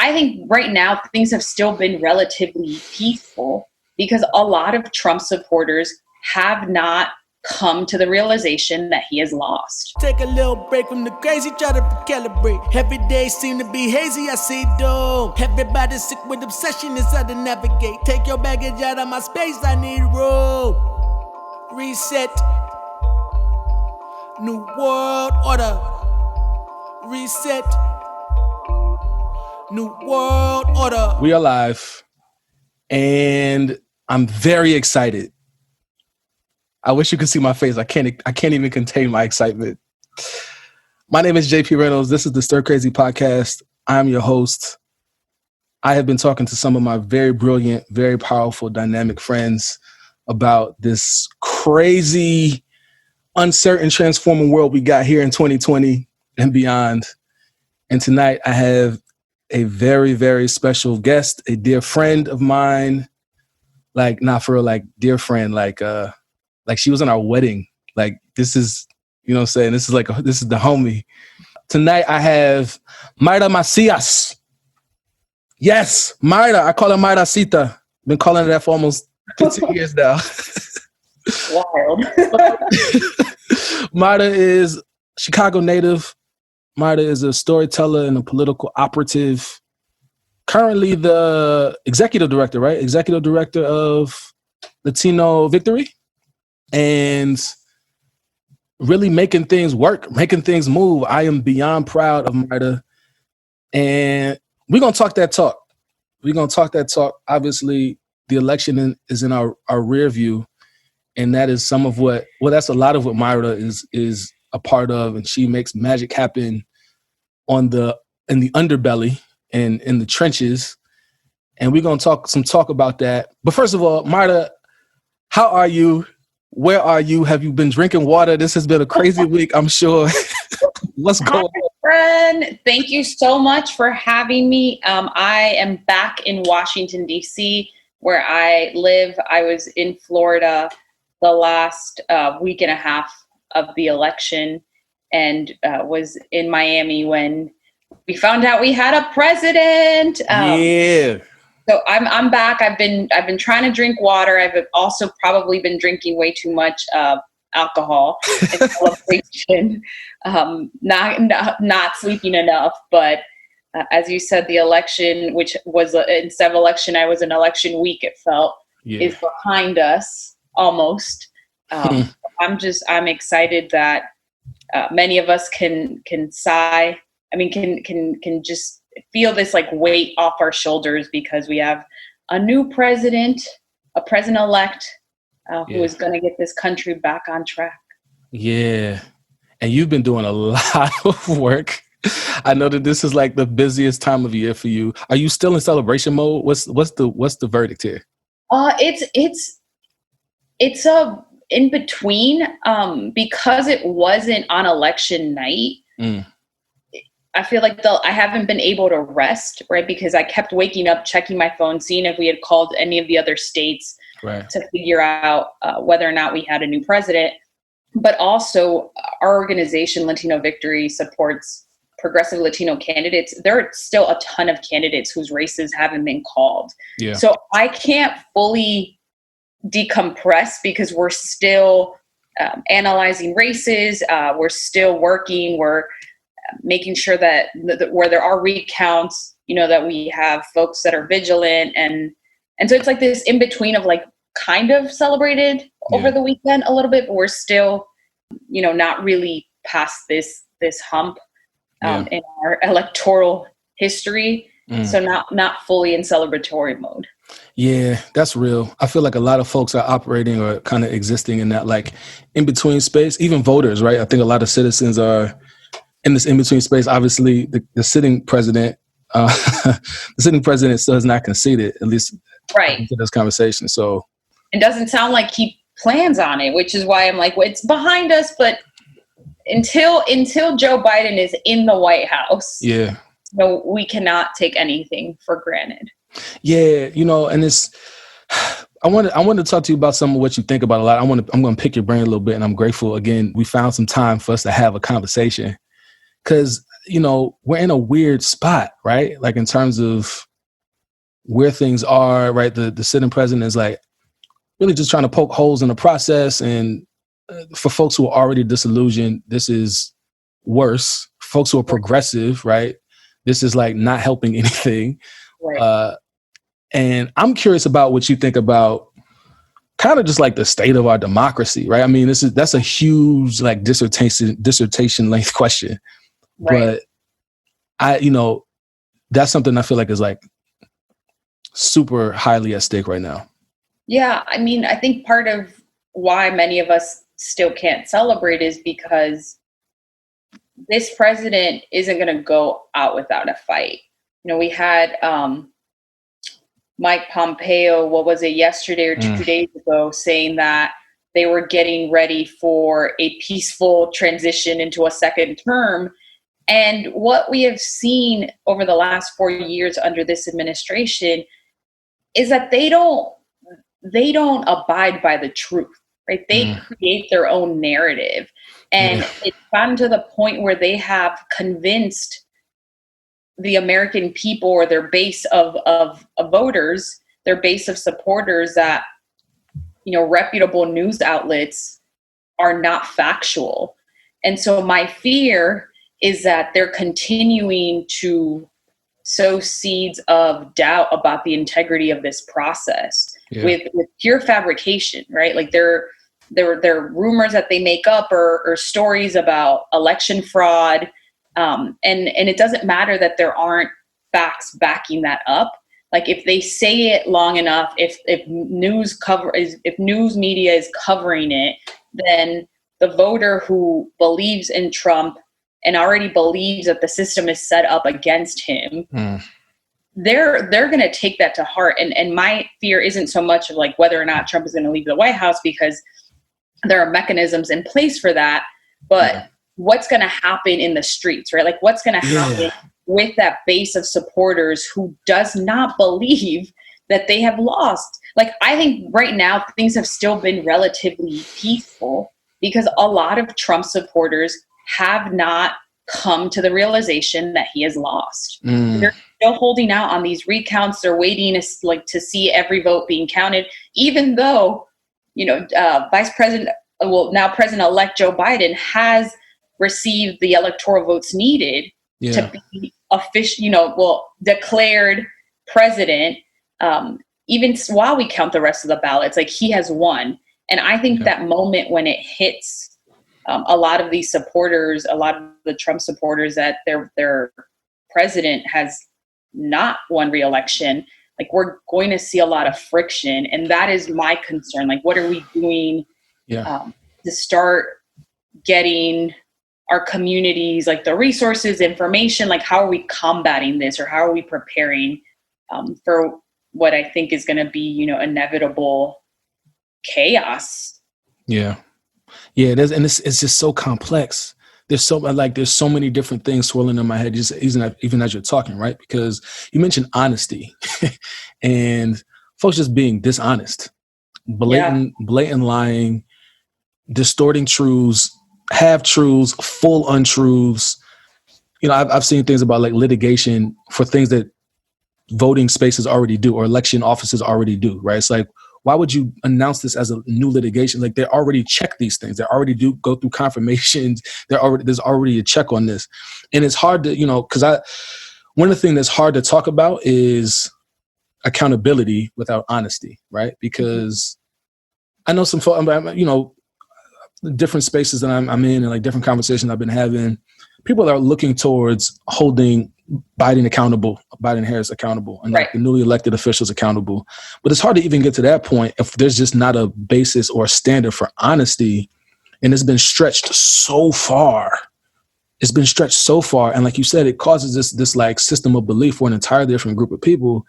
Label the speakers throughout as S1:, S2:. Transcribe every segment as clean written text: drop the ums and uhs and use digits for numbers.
S1: I think right now things have still been relatively peaceful because a lot of Trump supporters have not come to the realization that he has lost.
S2: Take a little break from the crazy, try to recalibrate. Every day seem to be hazy, I see doom. Everybody's sick with obsession, it's hard to navigate. Take your baggage out of my space, I need room. Reset. New world order. Reset. New world order.
S3: We are live, and I'm very excited. I wish you could see my face. I can't even contain my excitement. My name is JP Reynolds. This is the Stir Crazy Podcast. I'm your host. I have been talking to some of my very brilliant, very powerful, dynamic friends about this crazy, uncertain, transforming world we got here in 2020 and beyond. And tonight I have a very, very special guest, a dear friend of mine. Like, not for real, like dear friend, like she was in our wedding. Like, this is, you know what I'm saying? This is the homie. Tonight I have Mayra Macias. Yes, Mayra. I call her Mayra Cita. Been calling her that for almost 15 years now.
S1: Wild.
S3: Mayra is Chicago native. Mayra is a storyteller and a political operative. Currently the executive director, right? Executive director of Latino Victory. And really making things work, making things move. I am beyond proud of Mayra. And we're going to talk that talk. We're going to talk that talk. Obviously, the election is in our rear view. And that is some of that's a lot of what Mayra is a part of. And she makes magic happen in the underbelly and in the trenches. And we're going to talk about that. But first of all, Mayra, how are you? Where are you? Have you been drinking water? This has been a crazy week, I'm sure. What's going on?
S1: Friend, thank you so much for having me. I am back in Washington, D.C., where I live. I was in Florida the last week and a half of the election and was in Miami when we found out we had a president.
S3: Yeah.
S1: So I'm back. I've been trying to drink water. I've also probably been drinking way too much alcohol in celebration. Not sleeping enough. But as you said, the election, which was instead of election, I was an election week. It felt is behind us almost. I'm excited that many of us can sigh. I mean, can just feel this like weight off our shoulders because we have a new president, a president-elect who is going to get this country back on track. Yeah.
S3: And you've been doing a lot of work. I know that this is like the busiest time of year for you. Are you still in celebration mode? What's the verdict here?
S1: It's a in between because it wasn't on election night. I feel like I haven't been able to rest, right? Because I kept waking up, checking my phone, seeing if we had called any of the other states to figure out whether or not we had a new president. But also our organization, Latino Victory, supports progressive Latino candidates. There are still a ton of candidates whose races haven't been called. Yeah. So I can't fully decompress because we're still analyzing races. We're still working. We're making sure that where there are recounts, that we have folks that are vigilant. And so it's like this in between of like kind of celebrated over the weekend a little bit, but we're still, not really past this hump in our electoral history. So not fully in celebratory mode.
S3: Yeah, that's real. I feel like a lot of folks are operating or kind of existing in that like in between space, even voters, right? I think a lot of citizens are in this in-between space. Obviously, the sitting president, still has not conceded, at least to this conversation. So
S1: it doesn't sound like he plans on it, which is why I'm like, well, it's behind us. But until Joe Biden is in the White House, we cannot take anything for granted.
S3: Yeah, and it's. I want to talk to you about some of what you think about a lot. I'm going to pick your brain a little bit, and I'm grateful again. We found some time for us to have a conversation. Because, we're in a weird spot, right? Like in terms of where things are, right? The sitting president is like really just trying to poke holes in the process. And for folks who are already disillusioned, this is worse. Folks who are progressive, right? This is like not helping anything.
S1: Right.
S3: And I'm curious about what you think about kind of just like the state of our democracy, right? I mean, that's a huge like dissertation length question,
S1: Right.
S3: but that's something I feel like is like super highly at stake right now.
S1: Yeah, I mean, I think part of why many of us still can't celebrate is because this president isn't going to go out without a fight. We had Mike Pompeo, what was it, yesterday or 2 days ago, saying that they were getting ready for a peaceful transition into a second term. And what we have seen over the last 4 years under this administration is that they don't abide by the truth, right? They create their own narrative. And it's gotten to the point where they have convinced the American people or their base of voters, their base of supporters, that, reputable news outlets are not factual. And so my fear is that they're continuing to sow seeds of doubt about the integrity of this process with pure fabrication, right? Like there are rumors that they make up or stories about election fraud. And it doesn't matter that there aren't facts backing that up. Like if they say it long enough, if news media is covering it, then the voter who believes in Trump and already believes that the system is set up against him, they're going to take that to heart. And my fear isn't so much of like whether or not Trump is going to leave the White House, because there are mechanisms in place for that, but what's going to happen in the streets, right? Like what's going to happen with that base of supporters who does not believe that they have lost? Like, I think right now things have still been relatively peaceful because a lot of Trump supporters have not come to the realization that he has lost. They're still holding out on these recounts. They're waiting to see every vote being counted, even though, now President-elect Joe Biden has received the electoral votes needed to be declared president, even while we count the rest of the ballots. Like, he has won. And I think that moment when it hits a lot of these supporters, a lot of the Trump supporters, that their president has not won re-election, like we're going to see a lot of friction. And that is my concern. Like, what are we doing to start getting our communities, like the resources, information, like how are we combating this, or how are we preparing for what I think is going to be, inevitable chaos?
S3: Yeah, it is. And it's just so complex. There's so many different things swirling in my head, just even as you're talking, right? Because you mentioned honesty and folks just being dishonest, blatant lying, distorting truths, half truths, full untruths. I've seen things about like litigation for things that voting spaces already do or election offices already do, right? It's like, why would you announce this as a new litigation? Like, they already check these things. They already do go through confirmations. There's already a check on this. And it's hard to, because one of the things that's hard to talk about is accountability without honesty, right? Because I know some folks, different spaces that I'm in and like different conversations I've been having, people are looking towards holding Biden Harris accountable, and like the newly elected officials accountable. But it's hard to even get to that point if there's just not a basis or a standard for honesty. And it's been stretched so far. And like you said, it causes this like system of belief for an entirely different group of people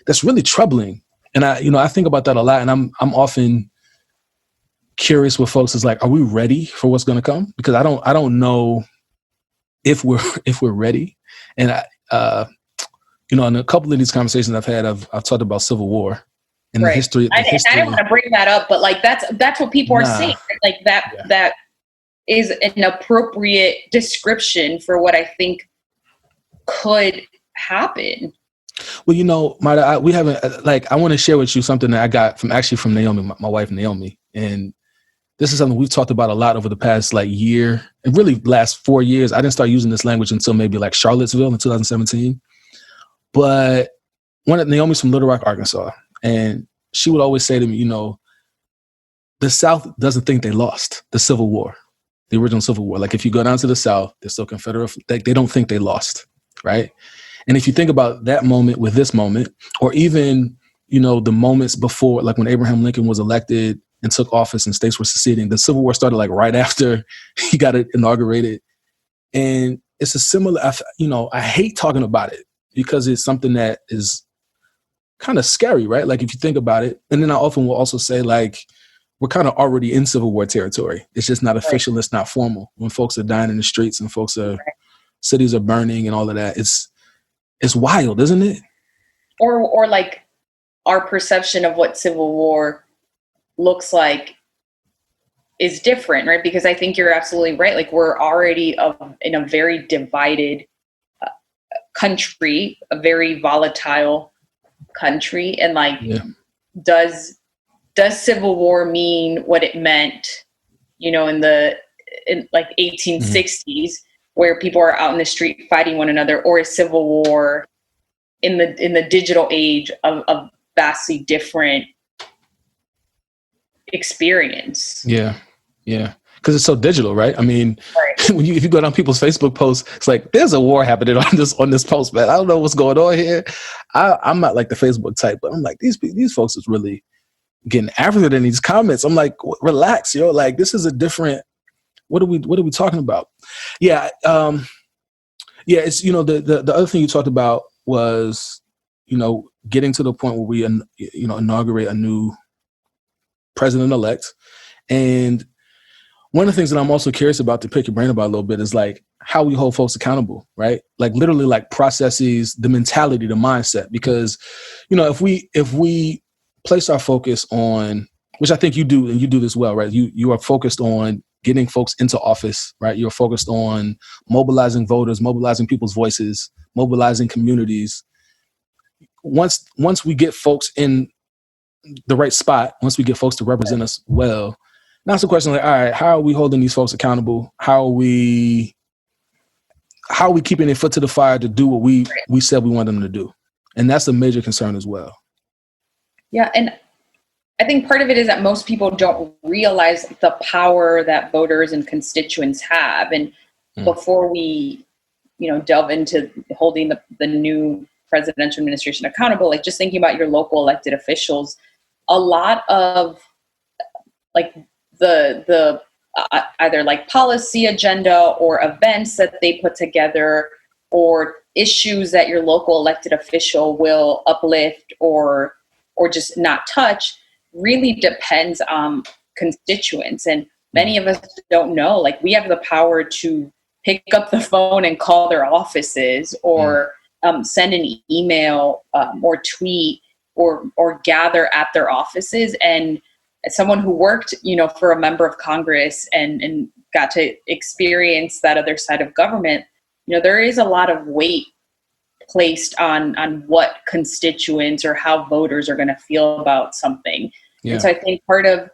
S3: that's really troubling. And I think about that a lot, and I'm often curious with folks is like, are we ready for what's going to come? Because I don't know if we're ready. And in a couple of these conversations I've had, I've talked about civil war and the history.
S1: I didn't want to bring that up, but like that's what people are saying. Like that is an appropriate description for what I think could happen.
S3: Well, Marta, we haven't I want to share with you something that I got from Naomi, my wife Naomi, and this is something we've talked about a lot over the past year, and really last 4 years. I didn't start using this language until maybe Charlottesville in 2017. But Naomi's from Little Rock, Arkansas, and she would always say to me, the South doesn't think they lost the Civil War, the original Civil War. If you go down to the South, they're still Confederate. They don't think they lost, right? And if you think about that moment with this moment, or even, the moments before, when Abraham Lincoln was elected and took office and states were seceding, the Civil War started right after he got it inaugurated. And it's a similar, I hate talking about it because it's something that is kind of scary, right? If you think about it. And then I often will also say, we're kind of already in Civil War territory. It's just not official. It's not formal. When folks are dying in the streets and cities are burning and all of that, it's wild, isn't it?
S1: Or our perception of what Civil War looks like is different, right? Because I think you're absolutely right. We're already in a very divided country, a very volatile country. And does Civil War mean what it meant, in 1860s, where people are out in the street fighting one another, or is Civil War in the digital age of vastly different experience?
S3: Yeah. Because it's so digital, right? I mean, if you go down people's Facebook posts, it's there's a war happening on this post, man. I don't know what's going on here. I'm not the Facebook type, but I'm these folks is really getting after it in these comments. I'm relax, this is a different. What are we talking about? Yeah, it's the other thing you talked about was getting to the point where we inaugurate a new president-elect. And one of the things that I'm also curious about, to pick your brain about a little bit, is how we hold folks accountable, right? Literally processes, the mentality, the mindset. Because if we place our focus on, which I think you do, and you do this well, right? You are focused on getting folks into office, right? You're focused on mobilizing voters, mobilizing people's voices, mobilizing communities. Once we get folks in the right spot, once we get folks to represent us well, now it's a question all right, how are we holding these folks accountable? How are we keeping their foot to the fire to do what we said we want them to do? And that's a major concern as well.
S1: Yeah, and I think part of it is that most people don't realize the power that voters and constituents have. And before we, delve into holding the new presidential administration accountable, just thinking about your local elected officials, a lot of the either policy agenda or events that they put together, or issues that your local elected official will uplift or just not touch, really depends on constituents. And many of us don't know, we have the power to pick up the phone and call their offices, or send an email or tweet or gather at their offices. And as someone who worked, for a member of Congress and got to experience that other side of government, there is a lot of weight placed on what constituents or how voters are going to feel about something. Yeah. And so I think part of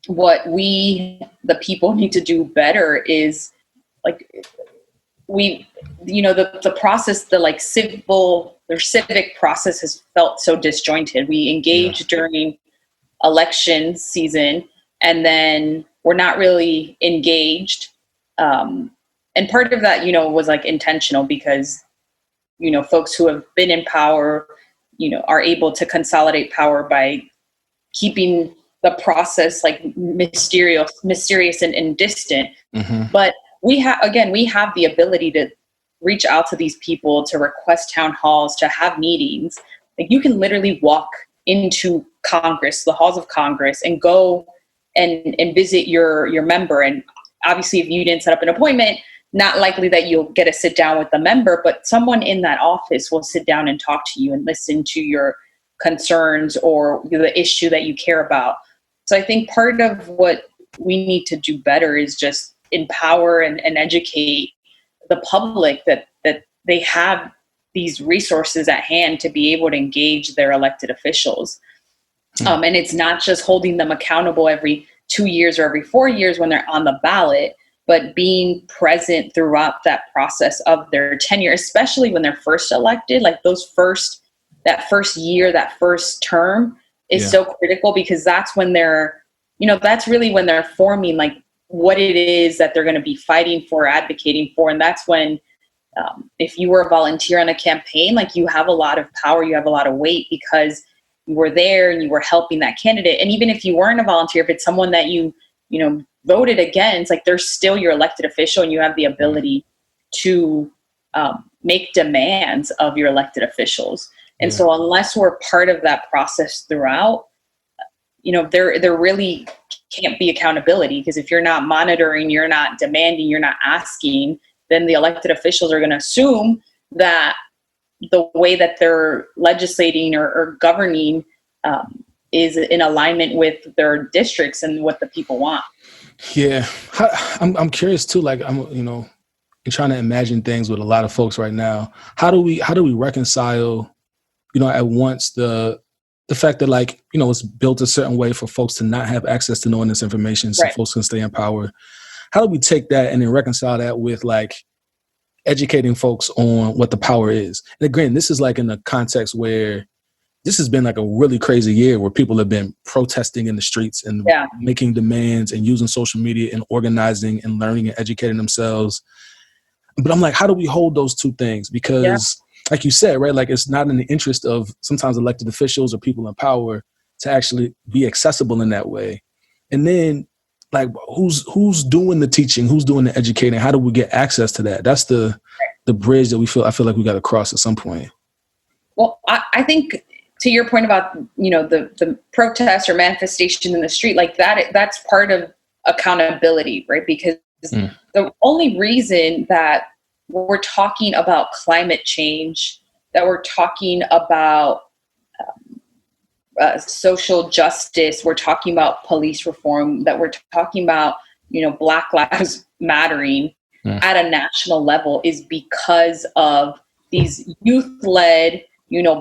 S1: what we, the people, need to do better is the process, the civic process has felt so disjointed. We engage during election season, and then we're not really engaged. And part of that, was intentional, because folks who have been in power, are able to consolidate power by keeping the process mysterious and distant. Mm-hmm. But we have the ability to reach out to these people, to request town halls, to have meetings. You can literally walk into Congress, the halls of Congress, and go and visit your member. And obviously, if you didn't set up an appointment, not likely that you'll get to sit down with the member, but someone in that office will sit down and talk to you and listen to your concerns or the issue that you care about. So I think part of what we need to do better is just empower and educate the public that they have these resources at hand to be able to engage their elected officials. And it's not just holding them accountable every 2 years or every 4 years when they're on the ballot, but being present throughout that process of their tenure, especially when they're first elected. Like that first year, that first term is so critical, because that's when that's really when they're forming like what it is that they're going to be fighting for, advocating for. And that's when, if you were a volunteer on a campaign, like you have a lot of power, you have a lot of weight, because you were there and you were helping that candidate. And even if you weren't a volunteer, if it's someone that you voted against, like they're still your elected official, and you have the ability to make demands of your elected officials. And so unless we're part of that process throughout, there really can't be accountability, because if you're not monitoring, you're not demanding, you're not asking, then the elected officials are going to assume that the way that they're legislating or governing is in alignment with their districts and what the people want.
S3: Yeah. I'm curious too, like I'm trying to imagine things with a lot of folks right now. How do we reconcile, at once the fact that like, it's built a certain way for folks to not have access to knowing this information so folks can stay in power. How do we take that and then reconcile that with like educating folks on what the power is? And again, this is like in a context where this has been like a really crazy year where people have been protesting in the streets and making demands and using social media and organizing and learning and educating themselves. But I'm like, how do we hold those two things? Because like you said, right, like it's not in the interest of sometimes elected officials or people in power to actually be accessible in that way. And then like who's doing the teaching, who's doing the educating? How do we get access to that? That's the bridge that I feel like we got to cross at some point.
S1: Well, I think to your point about, the protest or manifestation in the street, like that's part of accountability, right? Because the only reason that we're talking about climate change, that we're talking about social justice, we're talking about police reform, that we're talking about, Black Lives Mattering at a national level, is because of these youth-led,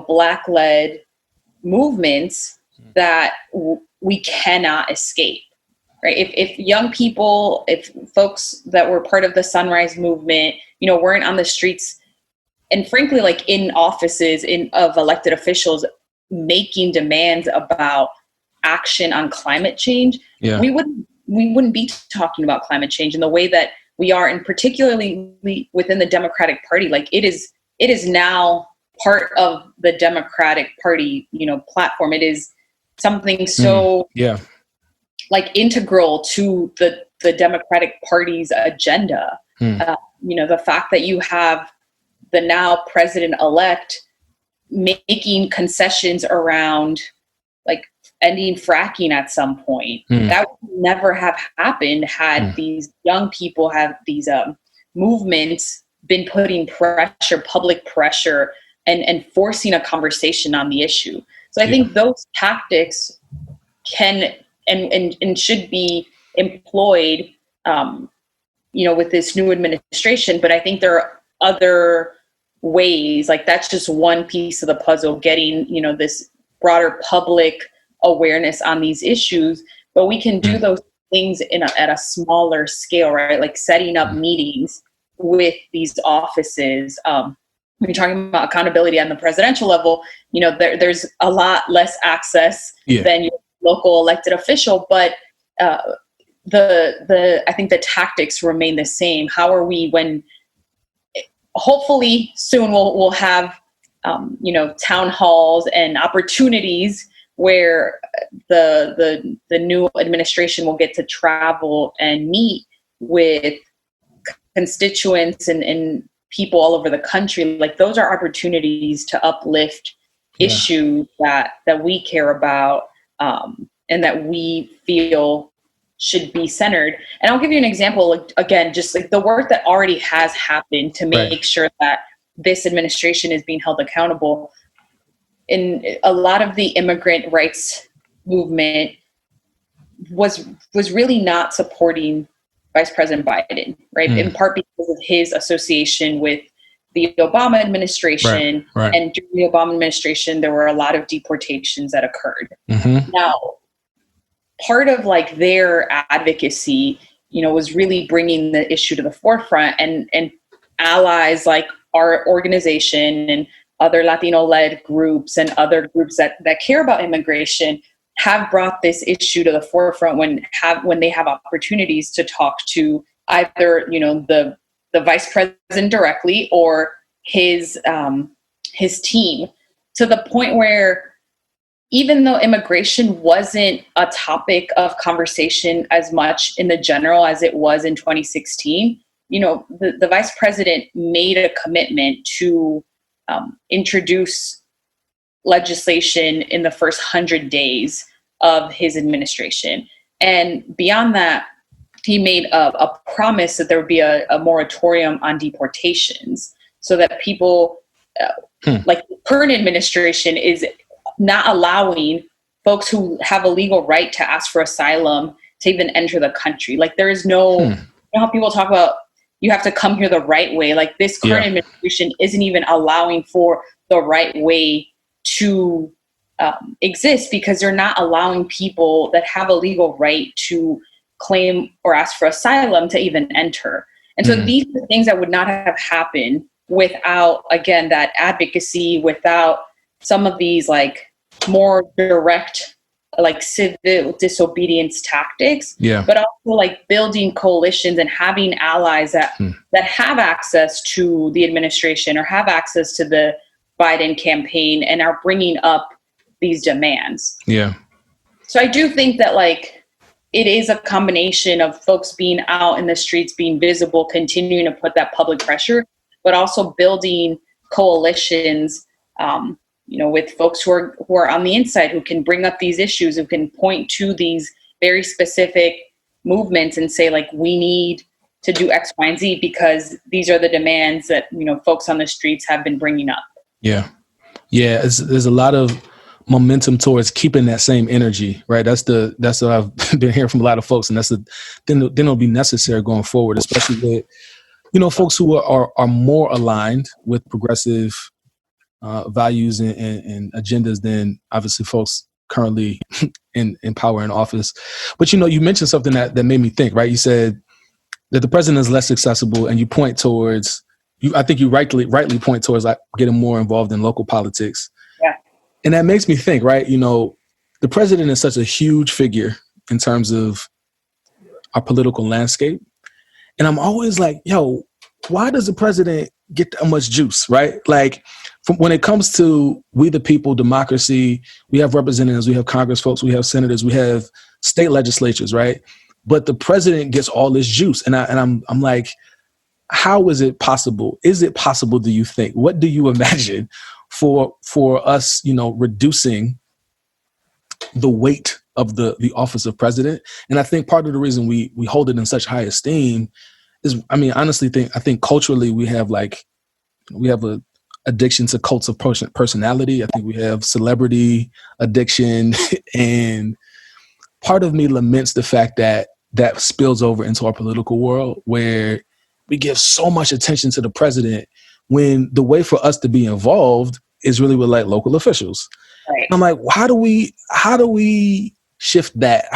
S1: Black-led movements that we cannot escape, right? If young people, if folks that were part of the Sunrise Movement, weren't on the streets and frankly, like in offices of elected officials making demands about action on climate change, we wouldn't be talking about climate change in the way that we are, and particularly within the Democratic Party. Like it is now part of the Democratic Party, platform. It is something so like integral to the Democratic Party's agenda. The fact that you have the now president-elect making concessions around like ending fracking at some point, that would never have happened had these young people, have these movements been putting pressure, public pressure, and forcing a conversation on the issue. So I think those tactics can and should be employed, with this new administration. But I think there are other ways, like that's just one piece of the puzzle, getting, this broader public awareness on these issues. But we can do those things at a smaller scale, right? Like setting up meetings with these offices. When you're talking about accountability on the presidential level, there's a lot less access than your local elected official, but I think the tactics remain the same. How are we, when hopefully soon we'll have town halls and opportunities where the new administration will get to travel and meet with constituents and people all over the country. Like those are opportunities to uplift issues that we care about, and that we feel should be centered. And I'll give you an example, like, again, just like the work that already has happened to make sure that this administration is being held accountable. In a lot of the immigrant rights movement was really not supporting Vice President Biden, right? In part because of his association with the Obama administration.
S3: Right.
S1: And during the Obama administration, there were a lot of deportations that occurred.
S3: Mm-hmm.
S1: Now, part of like their advocacy, was really bringing the issue to the forefront, and allies like our organization and other Latino-led groups and other groups that care about immigration have brought this issue to the forefront when they have opportunities to talk to either, the vice president directly or his team, to the point where even though immigration wasn't a topic of conversation as much in the general as it was in 2016, the vice president made a commitment to introduce legislation in the first 100 days of his administration. And beyond that, he made a promise that there would be a moratorium on deportations, so that people, like the current administration, is not allowing folks who have a legal right to ask for asylum to even enter the country. Like there is no, you know how people talk about you have to come here the right way. Like this current administration isn't even allowing for the right way to exist, because they're not allowing people that have a legal right to claim or ask for asylum to even enter. And so these are things that would not have happened without, again, that advocacy, without some of these like more direct, like civil disobedience tactics, but also like building coalitions and having allies that have access to the administration or have access to the Biden campaign and are bringing up these demands. Yeah. So I do think that like it is a combination of folks being out in the streets, being visible, continuing to put that public pressure, but also building coalitions, with folks who are on the inside, who can bring up these issues, who can point to these very specific movements and say, like, we need to do X, Y, and Z because these are the demands that, folks on the streets have been bringing up. Yeah.
S3: Yeah. There's a lot of momentum towards keeping that same energy, right? That's what I've been hearing from a lot of folks. And then it'll be necessary going forward, especially with, folks who are more aligned with progressive values and agendas than obviously folks currently in power and office. But, you mentioned something that made me think, right? You said that the president is less accessible, and you point towards, I think you rightly point towards like getting more involved in local politics.
S1: Yeah.
S3: And that makes me think, right? The president is such a huge figure in terms of our political landscape. And I'm always like, why does the president get that much juice, right? Like when it comes to we the people, democracy, we have representatives, we have Congress folks, we have senators, we have state legislatures, right? But the president gets all this juice. And I'm like, how is it possible? Is it possible, do you think? What do you imagine for us, reducing the weight of the office of president? And I think part of the reason we hold it in such high esteem is, I think culturally we have a addiction to cults of personality. I think we have celebrity addiction, and part of me laments the fact that spills over into our political world, where we give so much attention to the president when the way for us to be involved is really with like local officials. Right. I'm like, how do we shift that?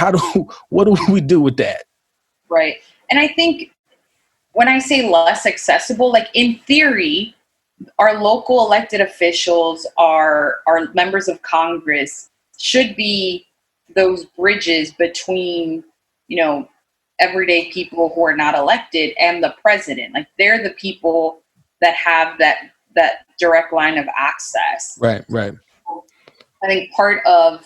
S3: What do we do with that?
S1: Right. And I think when I say less accessible, like in theory, our local elected officials, our members of Congress should be those bridges between, everyday people who are not elected and the president. Like they're the people that have that direct line of access.
S3: Right.
S1: I think part of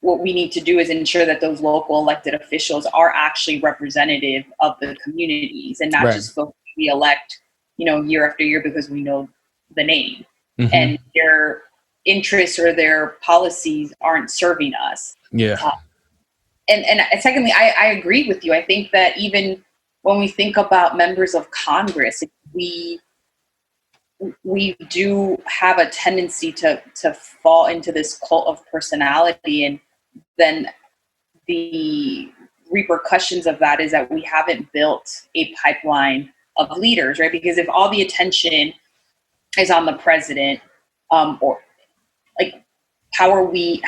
S1: what we need to do is ensure that those local elected officials are actually representative of the communities and not just folks we elect, year after year because we know the name and their interests or their policies aren't serving us.
S3: Yeah.
S1: And secondly, I agree with you. I think that even when we think about members of Congress, we do have a tendency to fall into this cult of personality, and then the repercussions of that is that we haven't built a pipeline of leaders, right? Because if all the attention is on the president, or like, how are we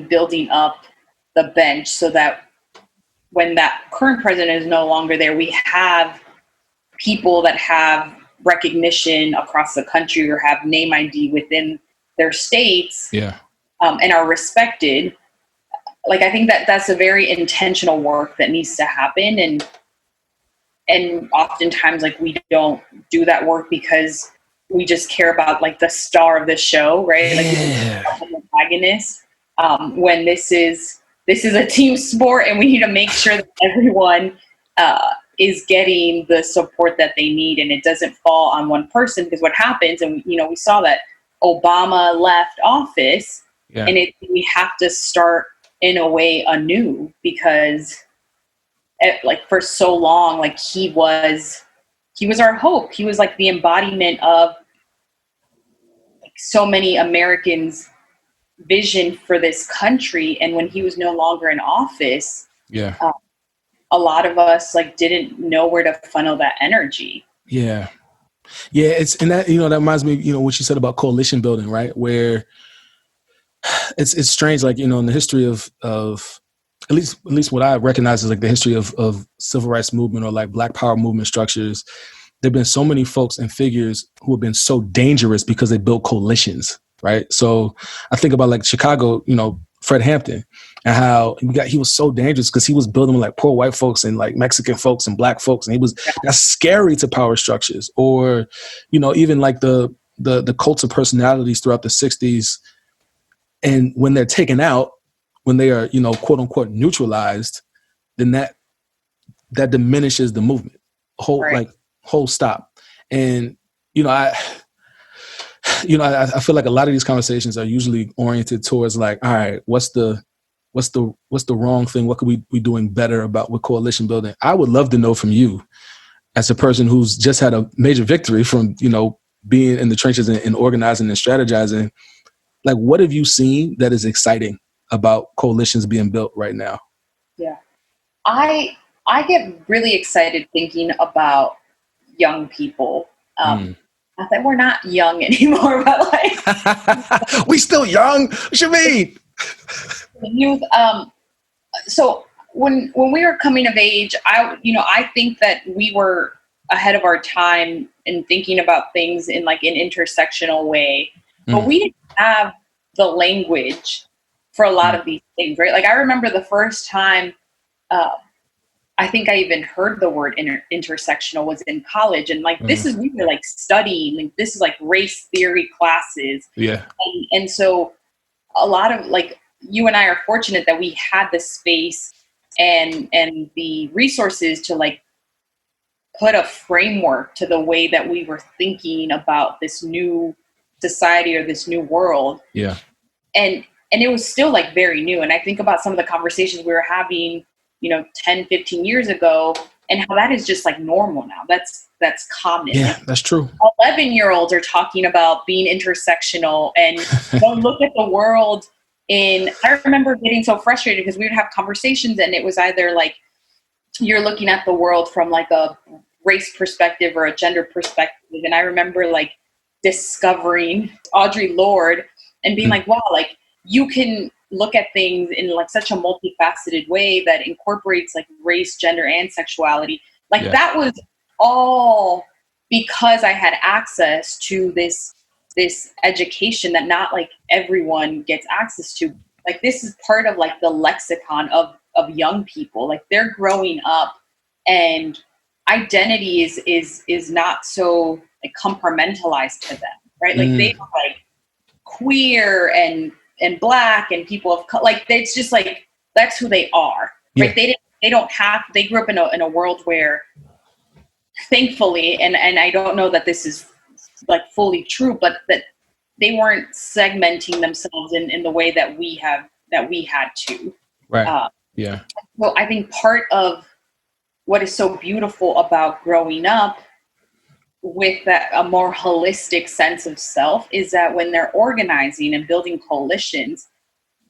S1: building up the bench so that when that current president is no longer there, we have people that have recognition across the country or have name ID within their states, and are respected. Like, I think that's a very intentional work that needs to happen. And oftentimes, like, we don't do that work because we just care about like the star of the show, right? Like, the protagonist, when this is a team sport, and we need to make sure that everyone is getting the support that they need, and it doesn't fall on one person. Because what happens, and we saw that Obama left office, and we have to start in a way anew, because like for so long, like he was our hope. He was like the embodiment of like so many Americans' vision for this country. And when he was no longer in office, a lot of us like didn't know where to funnel that energy.
S3: Yeah. It's, and that, that reminds me, what you said about coalition building, right? Where it's strange, like, in the history of at least what I recognize is like the history of civil rights movement or like Black Power movement structures. There've been so many folks and figures who have been so dangerous because they built coalitions, right? So I think about like Chicago, Fred Hampton, and how he was so dangerous because he was building with like poor white folks and like Mexican folks and Black folks, and that's scary to power structures. Or, even like the cults of personalities throughout the 60s, and when they're taken out, when they are, quote unquote neutralized, then that diminishes the movement. Whole stop. And I feel like a lot of these conversations are usually oriented towards like, all right, what's the wrong thing? What could we be doing better with coalition building? I would love to know from you, as a person who's just had a major victory from, being in the trenches and organizing and strategizing. Like, what have you seen that is exciting about coalitions being built right now?
S1: Yeah. I get really excited thinking about young people. Not that we're not young anymore, but like
S3: we still young. What you mean?
S1: Youth. So when we were coming of age, I think that we were ahead of our time in thinking about things in like an intersectional way, but we didn't have the language for a lot of these things, right? Like, I remember the first time I think I even heard the word intersectional was in college. And like, we were like studying, like, this is like race theory classes.
S3: Yeah.
S1: And so a lot of like, you and I are fortunate that we had the space and the resources to like put a framework to the way that we were thinking about this new society or this new world.
S3: Yeah.
S1: And it was still like very new. And I think about some of the conversations we were having, 10, 15 years ago, and how that is just like normal now. That's common.
S3: Yeah, that's true.
S1: 11-year-olds are talking about being intersectional, and don't look at the world I remember getting so frustrated because we would have conversations and it was either like, you're looking at the world from like a race perspective or a gender perspective. And I remember like discovering Audre Lorde and being like, wow, like you can look at things in like such a multifaceted way that incorporates like race, gender, and sexuality. Like that was all because I had access to this education that not like everyone gets access to. Like, this is part of like the lexicon of young people. Like, they're growing up and identity is not so like compartmentalized to them, right? Like they are like queer and Black and people of color. Like, it's just like, that's who they are, right? They grew up in a world where, thankfully, and I don't know that this is like fully true, but that they weren't segmenting themselves in the way that we had to.
S3: Right.
S1: Well, I think part of what is so beautiful about growing up with a more holistic sense of self is that when they're organizing and building coalitions,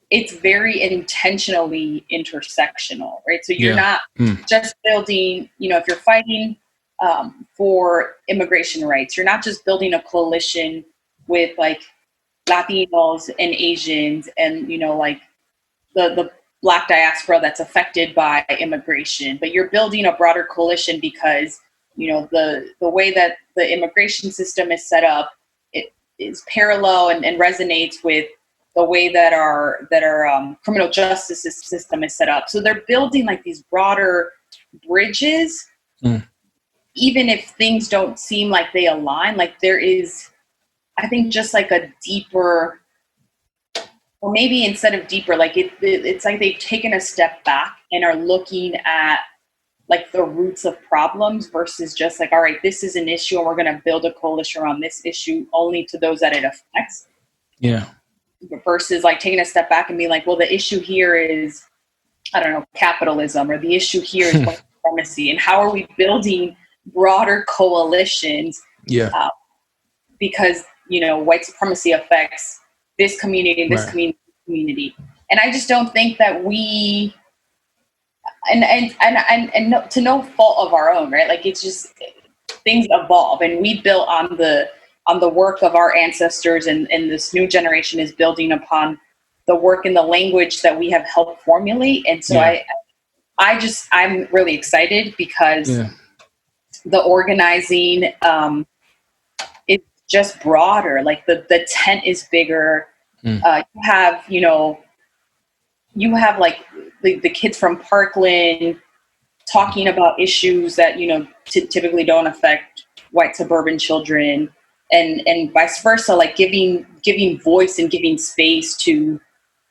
S1: it's very intentionally intersectional, right? So you're not just building, if you're fighting for immigration rights. You're not just building a coalition with like Latinos and Asians and, you know, like the Black diaspora that's affected by immigration, but you're building a broader coalition because, you know, the way that the immigration system is set up, it is parallel and resonates with the way that our criminal justice system is set up. So they're building like these broader bridges, even if things don't seem like they align. Like there is, I think, just like a deeper, or maybe instead of deeper, like it's like they've taken a step back and are looking at like the roots of problems versus just like, all right, this is an issue and we're going to build a coalition around this issue only to those that it affects.
S3: Yeah.
S1: Versus like taking a step back and being like, well, the issue here is, I don't know, capitalism, or the issue here is white supremacy, and how are we building broader coalitions?
S3: Yeah.
S1: Because, you know, white supremacy affects this community, this community. And I just don't think that we, and no, to no fault of our own, right? Like it's just, things evolve, and we built on the work of our ancestors, and this new generation is building upon the work and the language that we have helped formulate. And so I'm really excited because the organizing is just broader. Like the tent is bigger. You have like the kids from Parkland talking about issues that, you know, typically don't affect white suburban children, and vice versa, like giving voice and giving space to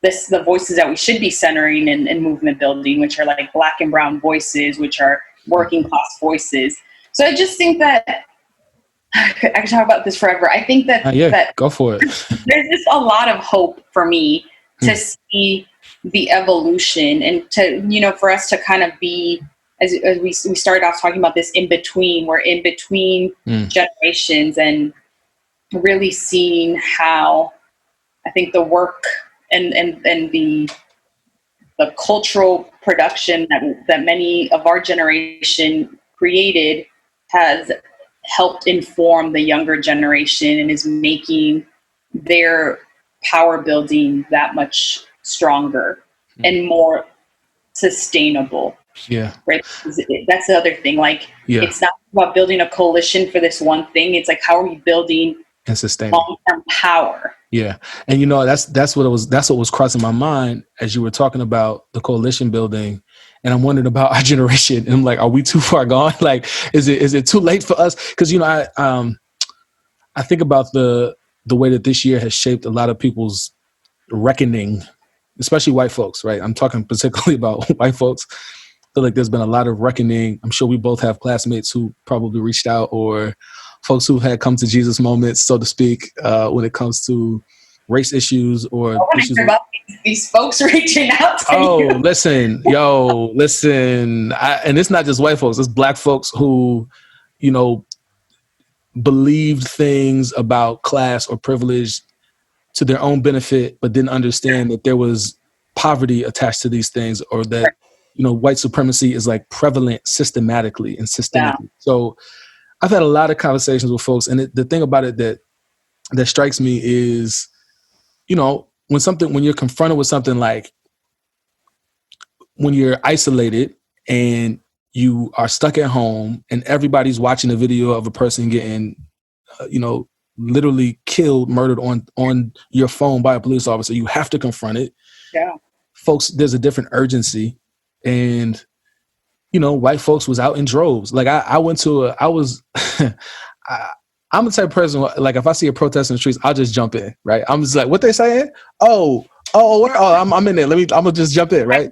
S1: the voices that we should be centering and movement building, which are like Black and brown voices, which are working class voices. So I just think that I could talk about this forever. I think that
S3: go for it.
S1: There's just a lot of hope for me to see the evolution, and to, you know, for us to kind of be, as we started off talking about this in between, we're in between generations, and really seeing how I think the work and the cultural production that many of our generation created has helped inform the younger generation and is making their power building that much stronger and more sustainable.
S3: Yeah.
S1: Right. That's the other thing. Like, it's not about building a coalition for this one thing. It's like, how are we building
S3: and sustain
S1: long-term power?
S3: Yeah. And you know, that's what was crossing my mind as you were talking about the coalition building. And I'm wondering about our generation. And I'm like, are we too far gone? Like, is it too late for us? Because, you know, I think about the way that this year has shaped a lot of people's reckoning, especially white folks, right? I'm talking particularly about white folks. I feel like there's been a lot of reckoning. I'm sure we both have classmates who probably reached out, or folks who had come to Jesus moments, so to speak, when it comes to race issues or issues.
S1: About these folks reaching out to you.
S3: Listen. And it's not just white folks, it's Black folks who, you know, believed things about class or privilege to their own benefit, but didn't understand that there was poverty attached to these things, or that, you know, white supremacy is like prevalent systematically and systemically. Yeah. So I've had a lot of conversations with folks, and the thing about it that strikes me is, you know, when you're confronted with something, like when you're isolated and you are stuck at home and everybody's watching a video of a person getting, you know, literally killed, murdered on your phone by a police officer, you have to confront it.
S1: Yeah. Folks,
S3: there's a different urgency. And, you know, white folks was out in droves. Like I'm the type of person, like if I see a protest in the streets, I'll just jump in, right? I'm just like, what they saying? I'm in there. I'm gonna just jump in, right?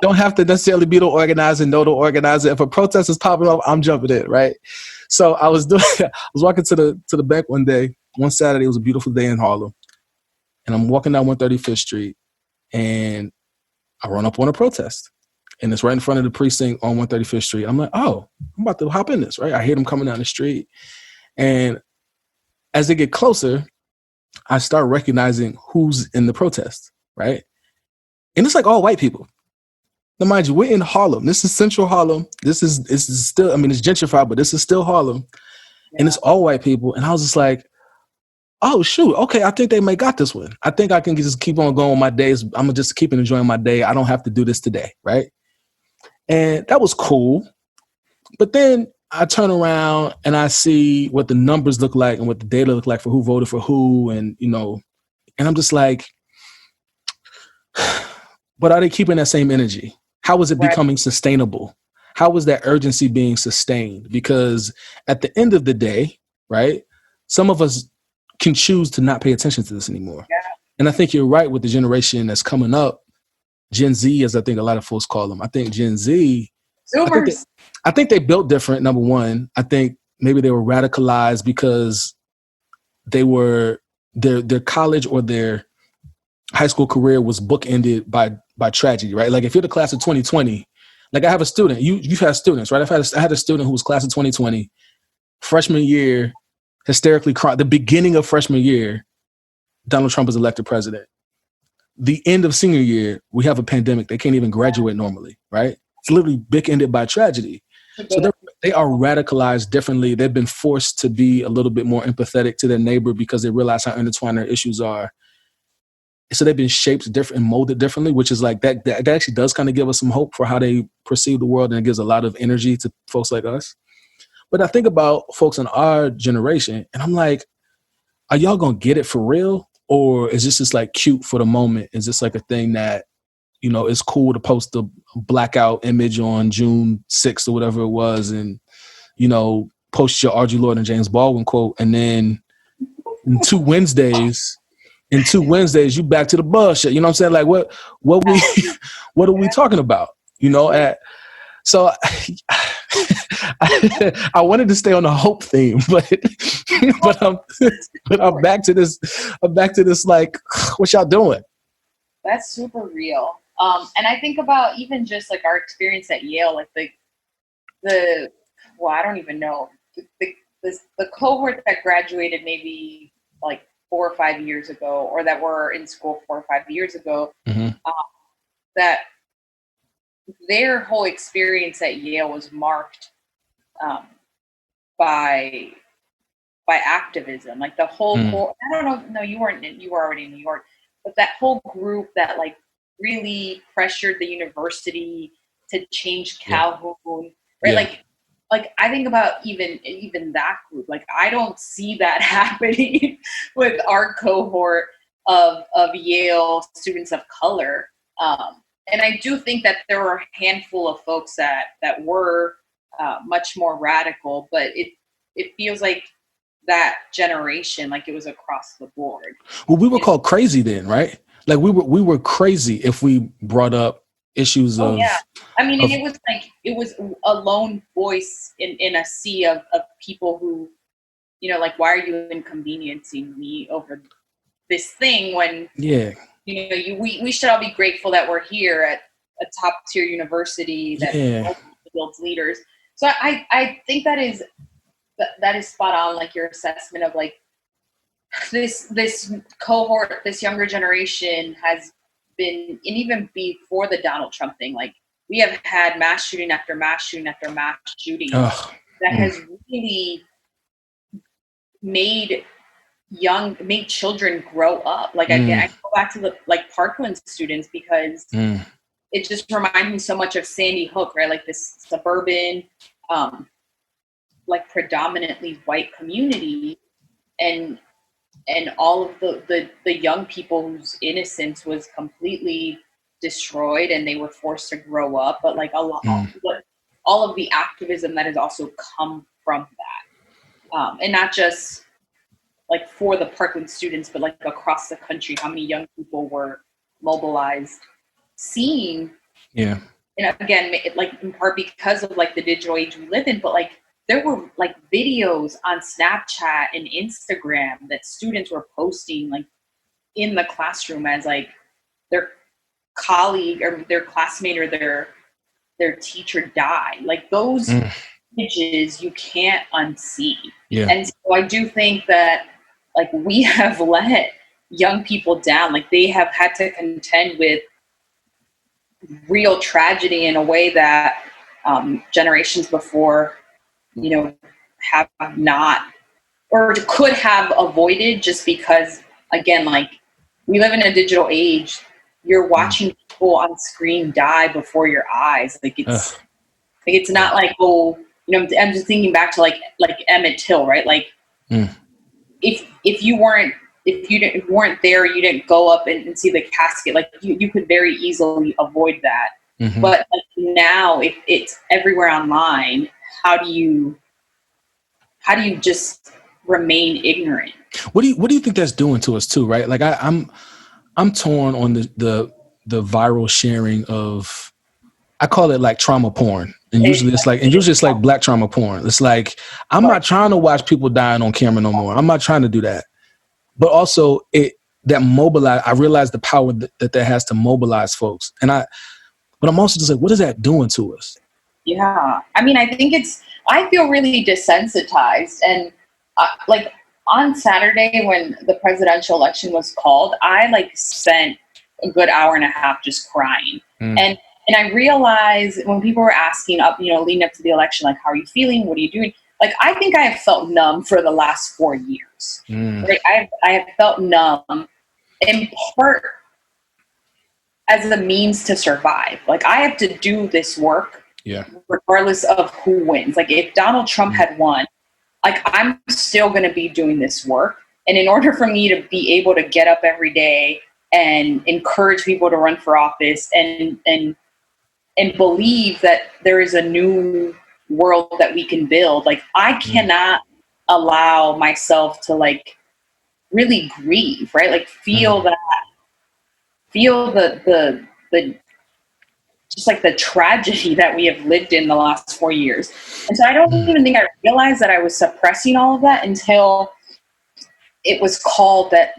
S3: Don't have to necessarily be the organizer, know the organizer. If a protest is popping up, I'm jumping in, right? So I was walking to the bank one Saturday. It was a beautiful day in Harlem, and I'm walking down 135th Street, and I run up on a protest, and it's right in front of the precinct on 135th Street. I'm like, oh, I'm about to hop in this, right? I hear them coming down the street, and as they get closer, I start recognizing who's in the protest, right? And it's like all white people. Now, mind you, we're in Harlem. This is Central Harlem. This is still, I mean, it's gentrified, but this is still Harlem. Yeah. And it's all white people. And I was just like, oh, shoot. Okay, I think they may got this one. I think I can just keep on going with my days. I'm going to just keep enjoying my day. I don't have to do this today, right? And that was cool. But then I turn around and I see what the numbers look like and what the data look like for who voted for who. And, you know, and I'm just like, but are they keeping that same energy? How is it becoming sustainable? How is that urgency being sustained? Because at the end of the day, right, some of us can choose to not pay attention to this anymore. Yeah. And I think you're right with the generation that's coming up, Gen Z, as I think a lot of folks call them. I think Gen Z,
S1: Zoomers.
S3: I think they built different, number one. I think maybe they were radicalized because they were, their college or their high school career was bookended by tragedy, right? Like if you're the class of 2020, like I have a student, you've had students, right? I had a student who was class of 2020, freshman year, hysterically cried. The beginning of freshman year, Donald Trump is elected president. The end of senior year, we have a pandemic. They can't even graduate normally, right? It's literally bookended by tragedy. So they are radicalized differently. They've been forced to be a little bit more empathetic to their neighbor because they realize how intertwined their issues are. So they've been shaped different and molded differently, which is like that actually does kind of give us some hope for how they perceive the world, and it gives a lot of energy to folks like us. But I think about folks in our generation and I'm like, are y'all going to get it for real? Or is this just like cute for the moment? Is this like a thing that, you know, it's cool to post a blackout image on June 6th or whatever it was and, you know, post your Audre Lorde and James Baldwin quote. And then in two Wednesdays, you back to the bullshit. You know what I'm saying? Like what are we talking about? You know, so I wanted to stay on the hope theme, but I'm back to this. Like, what y'all doing?
S1: That's super real. And I think about even just like our experience at Yale, like the I don't even know the cohort that graduated maybe like 4 or 5 years ago, or that were in school 4 or 5 years ago, mm-hmm. That their whole experience at Yale was marked by activism. Like the whole, I don't know, no, you were already in New York, but that whole group that like really pressured the university to change Calhoun, right? Yeah. Like I think about even that group. Like I don't see that happening with our cohort of Yale students of color. And I do think that there were a handful of folks that were much more radical, but it feels like that generation, like it was across the board.
S3: Well, we were called crazy then, right? Like we were crazy if we brought up issues of.
S1: Yeah, I mean, and it was a lone voice in a sea of people who, you know, like, why are you inconveniencing me over this thing when? Yeah. You know, we should all be grateful that we're here at a top tier university that builds leaders. So I think that is spot on, like your assessment of like this cohort, this younger generation has been, and even before the Donald Trump thing, like we have had mass shooting after mass shooting after mass shooting that has really made children grow up. Like I go back to the like Parkland students because it just reminds me so much of Sandy Hook, right? Like this suburban, like predominantly white community, and all of the young people whose innocence was completely destroyed and they were forced to grow up. But like all of the activism that has also come from that, and not just like for the Parkland students, but like across the country, how many young people were mobilized, seeing. Yeah. And again, like in part because of like the digital age we live in, but like there were like videos on Snapchat and Instagram that students were posting like in the classroom as like their colleague or their classmate or their teacher died. Like those images you can't unsee. Yeah. And so I do think that like we have let young people down. Like they have had to contend with real tragedy in a way that generations before, have not or could have avoided, just because, again, like, we live in a digital age. You're watching people on screen die before your eyes. Like, it's not like, oh, I'm just thinking back to like Emmett Till, right? Like, if you weren't there, you didn't go up and see the casket. Like, you could very easily avoid that. Mm-hmm. But like, now, if it's everywhere online, how do you just remain ignorant?
S3: What do you think that's doing to us too? Right? Like, I'm torn on the viral sharing of, I call it like trauma porn. And usually it's like Black trauma porn. It's like, I'm not trying to watch people dying on camera no more. I'm not trying to do that. But also I realize the power that has to mobilize folks. But I'm also just like, what is that doing to us?
S1: Yeah. I mean, I feel really desensitized. And like, on Saturday when the presidential election was called, I like spent a good hour and a half just crying. And I realized when people were asking up, leading up to the election, like, how are you feeling? What are you doing? Like, I think I have felt numb for the last 4 years. Like, I have felt numb in part as a means to survive. Like, I have to do this work regardless of who wins. Like, if Donald Trump had won, like, I'm still going to be doing this work. And in order for me to be able to get up every day and encourage people to run for office and believe that there is a new world that we can build, like, I cannot allow myself to like really grieve, right? Like, feel the just like the tragedy that we have lived in the last 4 years. And so I don't even think I realized that I was suppressing all of that until it was called that,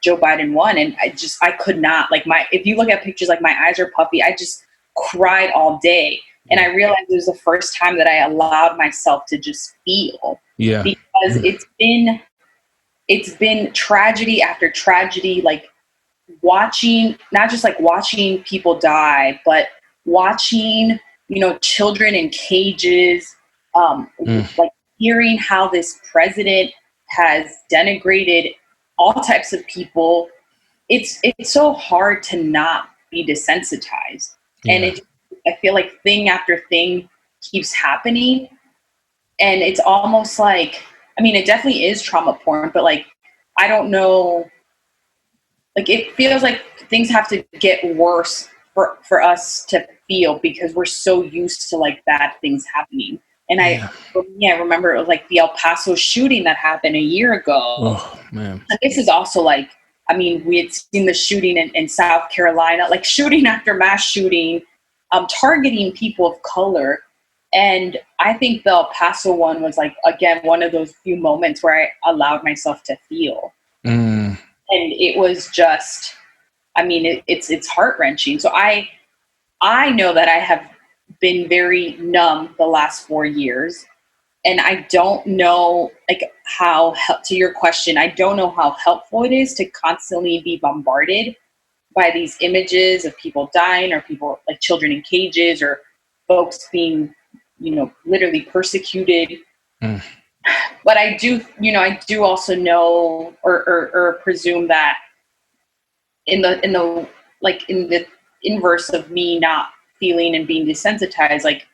S1: Joe Biden won. And I could not, like, if you look at pictures, like, my eyes are puffy. I just cried all day. And I realized it was the first time that I allowed myself to just feel. Yeah. Because it's been tragedy after tragedy, like, not just watching people die, but watching, children in cages, like, hearing how this president has denigrated all types of people. It's so hard to not be desensitized. Yeah. And I feel like thing after thing keeps happening. And it's almost like, I mean, it definitely is trauma porn, but like, I don't know, like, it feels like things have to get worse for us to feel, because we're so used to like bad things happening. And I remember it was like the El Paso shooting that happened a year ago.
S3: Oh man.
S1: And this is also like, I mean, we had seen the shooting in South Carolina, like shooting after mass shooting, targeting people of color. And I think the El Paso one was like, again, one of those few moments where I allowed myself to feel. And it was just, I mean, it's heart-wrenching. So I know that I have been very numb the last 4 years. And I don't know, like, to your question, I don't know how helpful it is to constantly be bombarded by these images of people dying, or people, like children in cages, or folks being, literally persecuted. But I do also know or presume that in the inverse of me not feeling and being desensitized, like,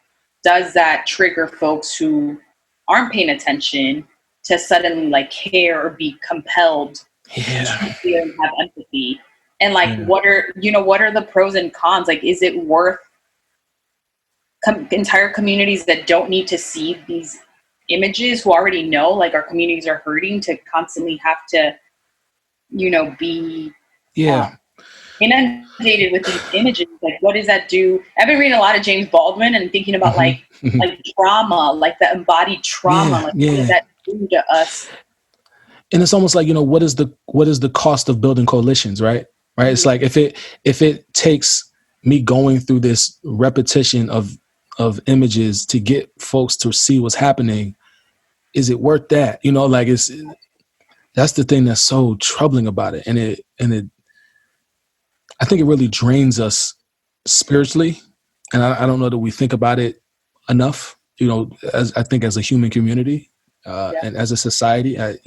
S1: does that trigger folks who aren't paying attention to suddenly like care or be compelled to feel and have empathy? And like, what are the pros and cons? Like, is it worth entire communities that don't need to see these images, who already know like our communities are hurting, to constantly have to, be inundated with these images? Like, what does that do? I've been reading a lot of James Baldwin and thinking about like trauma, like the embodied trauma. What does that do to us?
S3: And it's almost like, what is the cost of building coalitions, right? Right. It's like, if it takes me going through this repetition of images to get folks to see what's happening, is it worth that? Like, that's the thing that's so troubling about it. And I think it really drains us spiritually, and I don't know that we think about it enough. You know, as I think as a human community and as a society, it's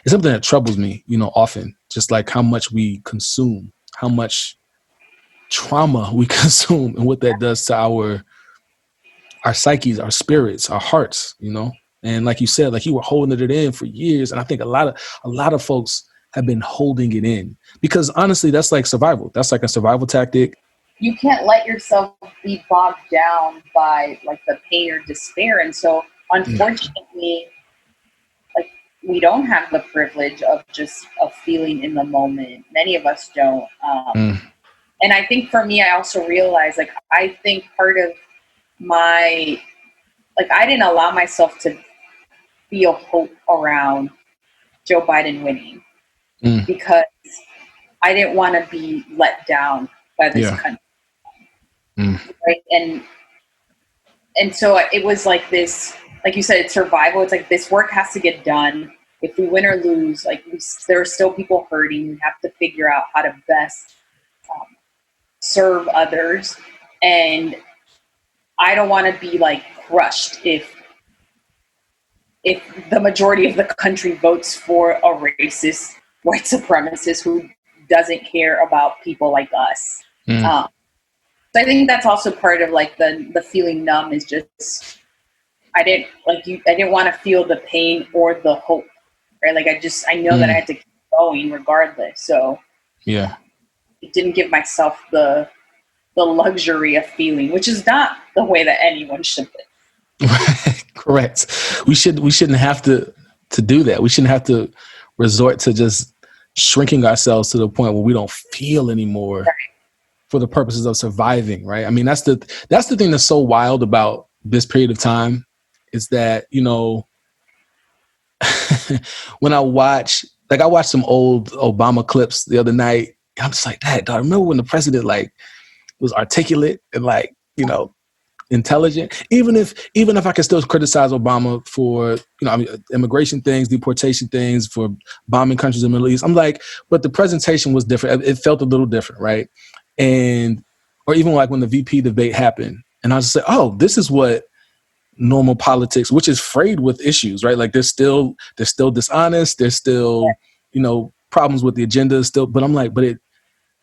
S3: something that troubles me. You know, often just like how much we consume, how much trauma we consume, and what that does to our psyches, our spirits, our hearts. You know, and like you said, like you were holding it in for years, and I think a lot of folks have been holding it in because honestly, that's like survival. That's like a survival tactic.
S1: You can't let yourself be bogged down by like the pain or despair. And so unfortunately, like we don't have the privilege of just a feeling in the moment. Many of us don't. And I think for me, I also realized like, I think part of my, like I didn't allow myself to feel hope around Joe Biden winning because I didn't want to be let down by this country. Right. And so it was like this, like you said, it's survival. It's like this work has to get done. If we win or lose, like there are still people hurting. We have to figure out how to best serve others. And I don't want to be like crushed if the majority of the country votes for a racist white supremacist who doesn't care about people like us. So I think that's also part of like the feeling numb is just I didn't want to feel the pain or the hope, right? Like I know that I had to keep going regardless. So
S3: yeah,
S1: it didn't give myself the luxury of feeling, which is not the way that anyone should be.
S3: Correct. We shouldn't have to do that. We shouldn't have to resort to just shrinking ourselves to the point where we don't feel anymore. Right. For the purposes of surviving, right? I mean, that's the thing that's so wild about this period of time is that, you know, when I watched some old Obama clips the other night, I'm just like, dad, I remember when the president like was articulate and like, you know, intelligent. Even if I can still criticize Obama for, you know, I mean, immigration things, deportation things, for bombing countries in the Middle East, I'm like, but the presentation was different. It felt a little different, right? And, or even like when the VP debate happened, and I was just like, oh, this is what normal politics, which is frayed with issues, right? Like they're still dishonest. There's still, you know, problems with the agenda still, but I'm like,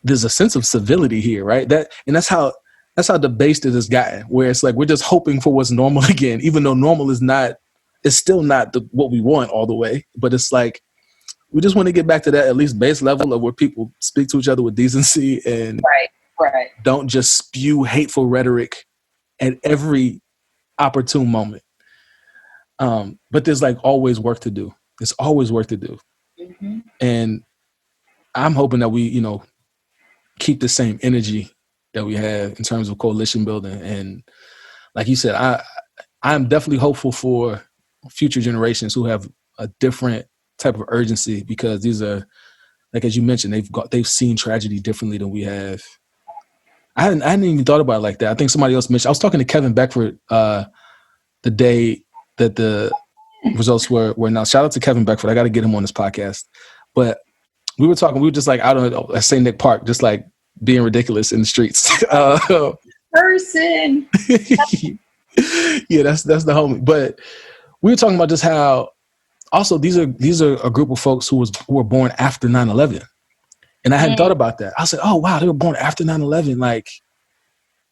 S3: there's a sense of civility here, right? That's how debased it has gotten, where it's like, we're just hoping for what's normal again, even though normal is still not what we want all the way. But it's like, we just want to get back to that at least base level of where people speak to each other with decency and don't just spew hateful rhetoric at every opportune moment. But there's like always work to do. There's always work to do. Mm-hmm. And I'm hoping that we, you know, keep the same energy that we have in terms of coalition building. And like you said, I'm definitely hopeful for future generations who have a different type of urgency, because these are, like as you mentioned, they've seen tragedy differently than we have. I hadn't even thought about it like that. I think somebody else mentioned, I was talking to Kevin Beckford the day that the results were announced. Shout out to Kevin Beckford. I got to get him on this podcast. But we were just like out at St. Nick Park, just like being ridiculous in the streets.
S1: Person.
S3: Yeah, that's the homie. But we were talking about just how also these are a group of folks who were born after 9/11. And I hadn't thought about that. I said, oh, wow, they were born after 9/11. Like,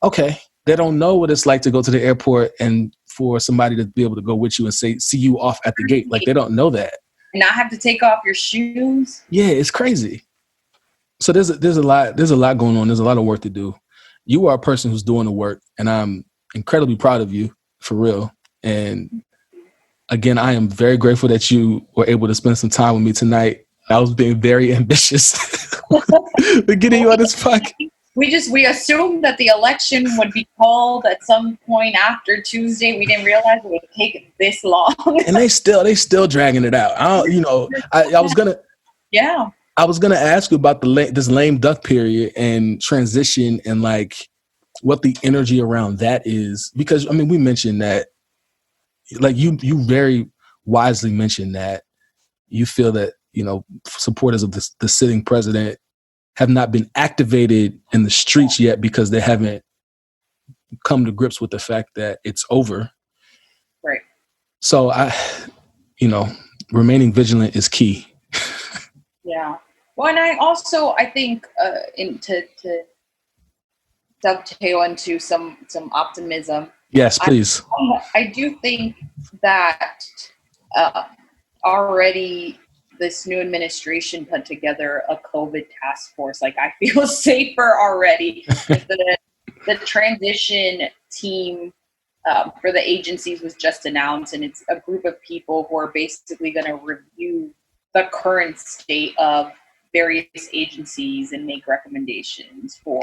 S3: okay, they don't know what it's like to go to the airport and for somebody to be able to go with you and see you off at the gate. Like, they don't know that.
S1: And not have to take off your shoes.
S3: Yeah, it's crazy. So there's a lot going on. There's a lot of work to do. You are a person who's doing the work, and I'm incredibly proud of you, for real. And again, I am very grateful that you were able to spend some time with me tonight. I was being very ambitious with getting you on this podcast.
S1: We assumed that the election would be called at some point after Tuesday. We didn't realize it would take this long.
S3: And they still dragging it out. I was gonna ask you about this lame duck period and transition and like what the energy around that is, because I mean, we mentioned that, like you very wisely mentioned that you feel that, you know, supporters of the sitting president have not been activated in the streets yet because they haven't come to grips with the fact that it's over.
S1: Right.
S3: So remaining vigilant is key.
S1: Yeah. Well, and I think to dovetail into some optimism.
S3: Yes, please.
S1: I do think that already this new administration put together a COVID task force. Like, I feel safer already. The transition team for the agencies was just announced, and it's a group of people who are basically going to review the current state of various agencies and make recommendations for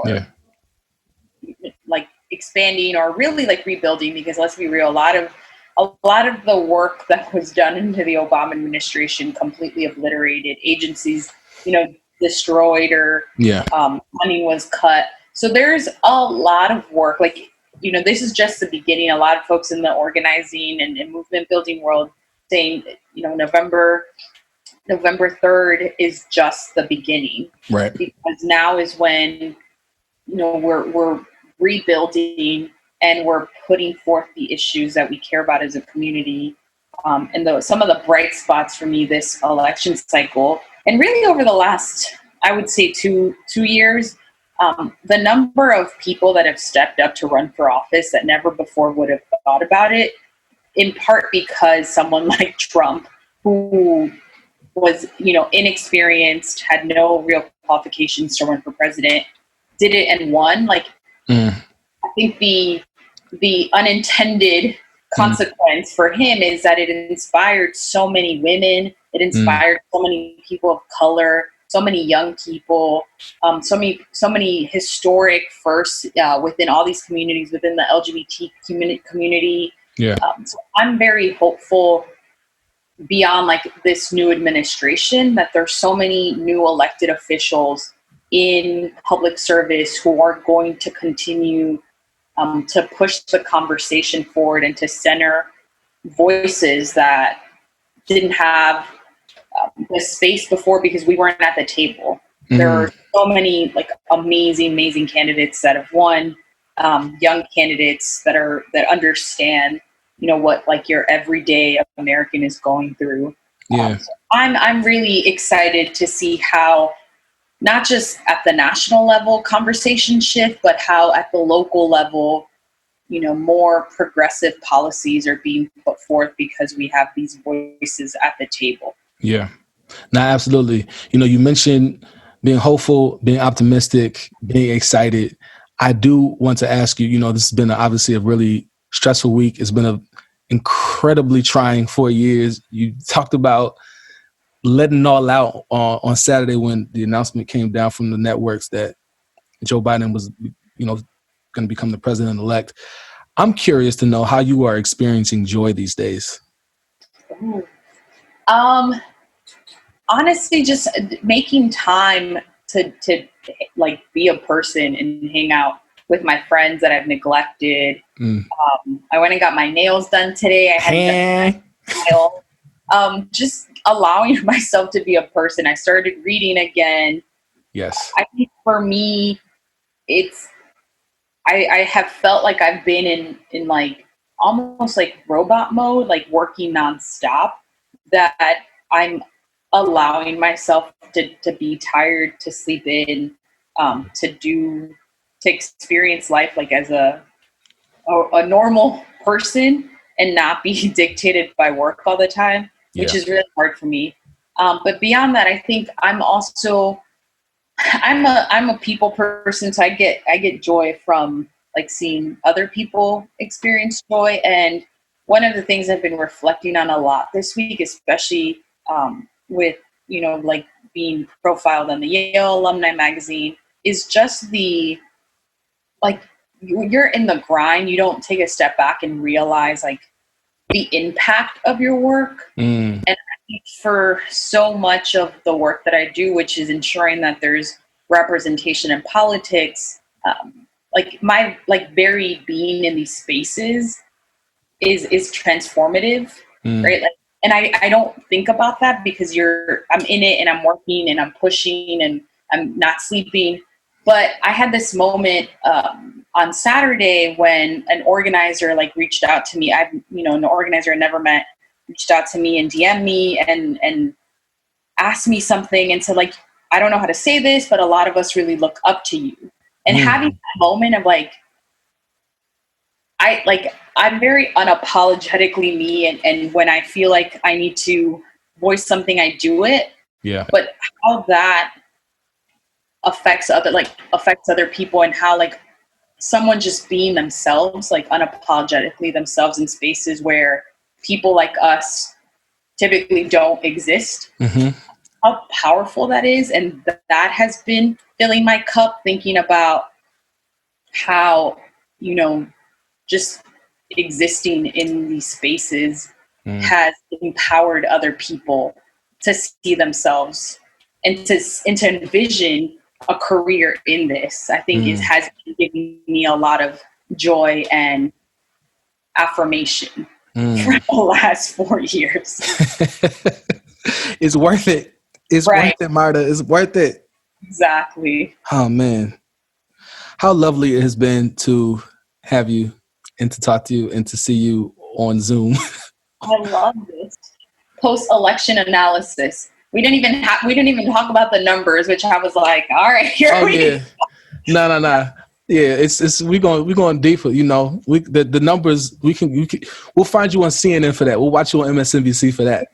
S1: like expanding or really like rebuilding, because let's be real, a lot of the work that was done into the Obama administration completely obliterated agencies, destroyed, or money was cut. So there's a lot of work. Like, this is just the beginning. A lot of folks in the organizing and movement building world saying, November 3rd is just the beginning.
S3: Right.
S1: Because now is when, we're rebuilding and we're putting forth the issues that we care about as a community. And some of the bright spots for me this election cycle, and really over the last, I would say, two years, the number of people that have stepped up to run for office that never before would have thought about it, in part because someone like Trump, who was, inexperienced, had no real qualifications to run for president, did it and won. Like, I think the unintended consequence for him is that it inspired so many women. It inspired so many people of color, so many young people, so many historic firsts within all these communities, within the LGBT community.
S3: Yeah.
S1: So I'm very hopeful beyond like this new administration that there's so many new elected officials in public service who are going to continue to push the conversation forward and to center voices that didn't have the space before because we weren't at the table. There are so many like amazing candidates that have won, young candidates that understand, what like your everyday American is going through.
S3: Yeah.
S1: So I'm really excited to see how, not just at the national level conversation shift, but how at the local level, more progressive policies are being put forth because we have these voices at the table.
S3: Yeah. No, absolutely. You mentioned being hopeful, being optimistic, being excited. I do want to ask you, this has been obviously a really stressful week. It's been an incredibly trying 4 years. You talked about letting it all out on Saturday when the announcement came down from the networks that Joe Biden was, going to become the president-elect. I'm curious to know how you are experiencing joy these days.
S1: Honestly, just making time to like be a person and hang out with my friends that I've neglected. I went and got my nails done today. I hadn't done my nails. Just allowing myself to be a person. I started reading again.
S3: Yes.
S1: I think for me, I have felt like I've been in like almost like robot mode, like working nonstop, that I'm allowing myself to be tired, to sleep in, to experience life like as a normal person and not be dictated by work all the time, which is really hard for me. But beyond that, I think I'm a people person, so I get joy from like seeing other people experience joy. And one of the things I've been reflecting on a lot this week, especially with like being profiled on the Yale Alumni Magazine, is just the like you're in the grind. You don't take a step back and realize like the impact of your work. And I think for so much of the work that I do, which is ensuring that there's representation in politics, like my like very being in these spaces is transformative, right? Like, and I don't think about that because I'm in it and I'm working and I'm pushing and I'm not sleeping. But I had this moment on Saturday when an organizer like reached out to me. An organizer I never met reached out to me and DM'd me and asked me something and said, like, I don't know how to say this, but a lot of us really look up to you. And having that moment of like, I'm very unapologetically me, and when I feel like I need to voice something, I do it.
S3: Yeah.
S1: But how that affects other people, and how like someone just being themselves, like unapologetically themselves in spaces where people like us typically don't exist.
S3: Mm-hmm.
S1: How powerful that is. And that has been filling my cup, thinking about how, just existing in these spaces has empowered other people to see themselves and to envision a career in this. I think it has been giving me a lot of joy and affirmation for the last 4 years.
S3: It's worth it. It's worth it, Marta. It's worth it.
S1: Exactly.
S3: Oh, man. How lovely it has been to have you and to talk to you and to see you on Zoom.
S1: I love this. Post-election analysis. We didn't even talk about the numbers, which I was like, all right, here we go.
S3: No. Yeah, it's we're going deeper. The numbers we'll find you on CNN for that. We'll watch you on MSNBC for that.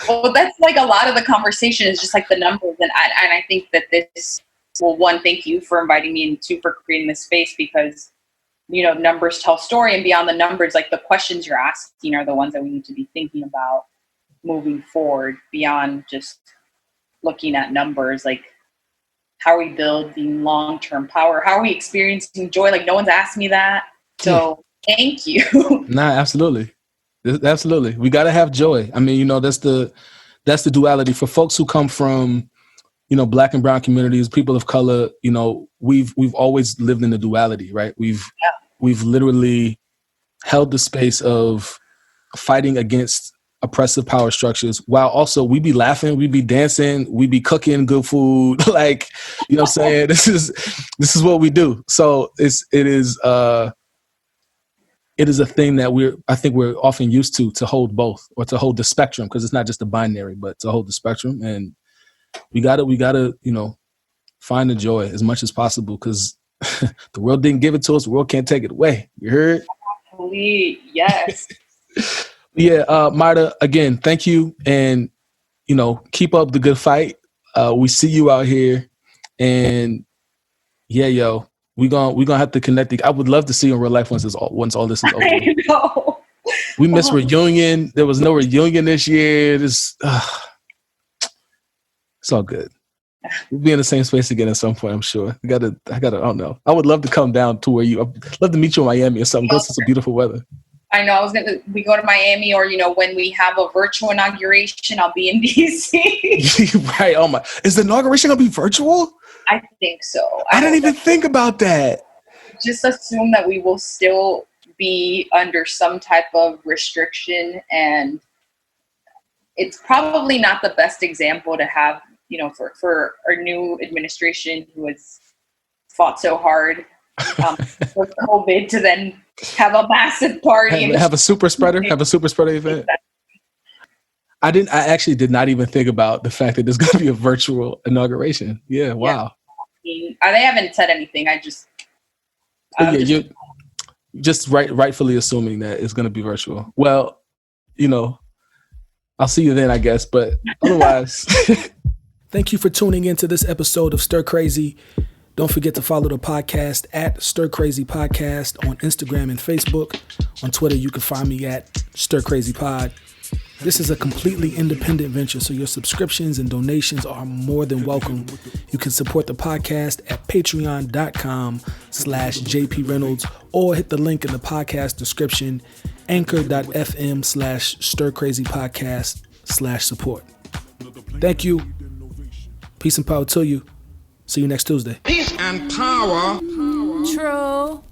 S1: Well, that's like a lot of the conversation is just like the numbers, and I think that this. Well, one, thank you for inviting me, and two, for creating this space, because numbers tell story, and beyond the numbers, like the questions you're asking are the ones that we need to be thinking about moving forward beyond just looking at numbers. Like, how are we building long-term power? How are we experiencing joy? Like, no one's asked me that. So thank you.
S3: Nah, absolutely. Absolutely. We got to have joy. I mean, that's the duality for folks who come from, Black and brown communities, people of color. We've always lived in the duality, right? We've literally held the space of fighting against oppressive power structures, while also we be laughing, we be dancing, we be cooking good food. Like, what I'm saying? This is what we do. So it is a thing that I think we're often used to hold both, or to hold the spectrum, because it's not just a binary, but to hold the spectrum. And we gotta, find the joy as much as possible, because the world didn't give it to us. The world can't take it away. You heard?
S1: Yes.
S3: Yeah, Marta, again, thank you. And, keep up the good fight. We see you out here. And yeah, we're gonna have to connect. I would love to see you in real life once all this is over.
S1: I know.
S3: We miss reunion. There was no reunion this year. It's all good. We'll be in the same space again at some point, I'm sure. I don't know. I would love to come down to where I'd love to meet you in Miami or something. Go to some beautiful weather.
S1: I know. We go to Miami, or, when we have a virtual inauguration, I'll be in DC.
S3: Right. Oh my. Is the inauguration going to be virtual?
S1: I think so.
S3: I didn't even think about that.
S1: Just assume that we will still be under some type of restriction, and it's probably not the best example to have, for our new administration who has fought so hard for COVID to then have a massive party.
S3: Have a super spreader event. I actually did not even think about the fact that there's going to be a virtual inauguration. Yeah. Wow.
S1: They haven't said anything.
S3: You're just rightfully assuming that it's going to be virtual. Well, I'll see you then, I guess. But otherwise,
S2: thank you for tuning into this episode of Stir Crazy. Don't forget to follow the podcast at Stir Crazy Podcast on Instagram and Facebook. On Twitter, you can find me at Stir Crazy Pod. This is a completely independent venture, so your subscriptions and donations are more than welcome. You can support the podcast at patreon.com/JP Reynolds, or hit the link in the podcast description, anchor.fm/Stir Crazy Podcast/support. Thank you. Peace and power to you. See you next Tuesday.
S4: Peace and power.
S5: True.